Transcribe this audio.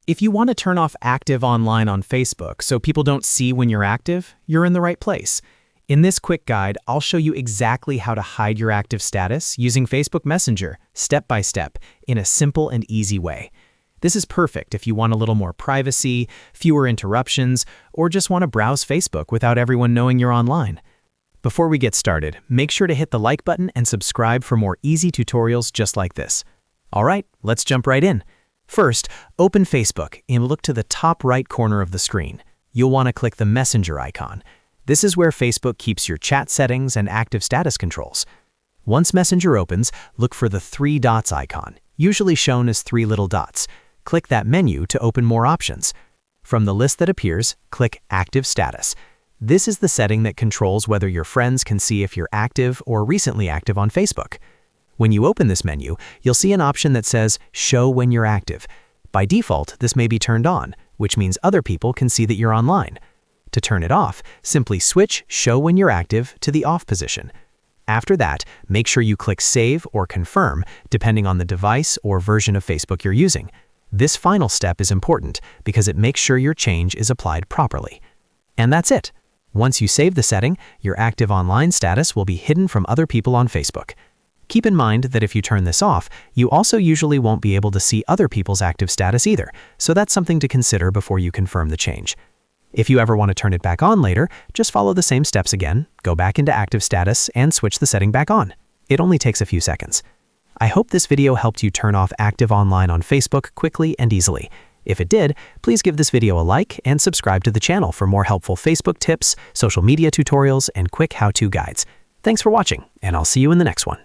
If you want to turn off active online on Facebook so people don't see when you're active, you're in the right place. In this quick guide, I'll show you exactly how to hide your active status using Facebook Messenger, step by step, in a simple and easy way. This is perfect if you want a little more privacy, fewer interruptions, or just want to browse Facebook without everyone knowing you're online. Before we get started, make sure to hit the like button and subscribe for more easy tutorials just like this. All right, let's jump right in. First, open Facebook and look to the top right corner of the screen. You'll want to click the Messenger icon. This is where Facebook keeps your chat settings and active status controls. Once Messenger opens, look for the three dots icon, usually shown as three little dots. Click that menu to open more options. From the list that appears, click Active Status. This is the setting that controls whether your friends can see if you're active or recently active on Facebook. When you open this menu, you'll see an option that says Show when you're active. By default, this may be turned on, which means other people can see that you're online. To turn it off, simply switch Show when you're active to the off position. After that, make sure you click Save or Confirm, depending on the device or version of Facebook you're using. This final step is important because it makes sure your change is applied properly. And that's it. Once you save the setting, your active online status will be hidden from other people on Facebook. Keep in mind that if you turn this off, you also usually won't be able to see other people's active status either, so that's something to consider before you confirm the change. If you ever want to turn it back on later, just follow the same steps again, go back into active status, and switch the setting back on. It only takes a few seconds. I hope this video helped you turn off active online on Facebook quickly and easily. If it did, please give this video a like and subscribe to the channel for more helpful Facebook tips, social media tutorials, and quick how-to guides. Thanks for watching, and I'll see you in the next one.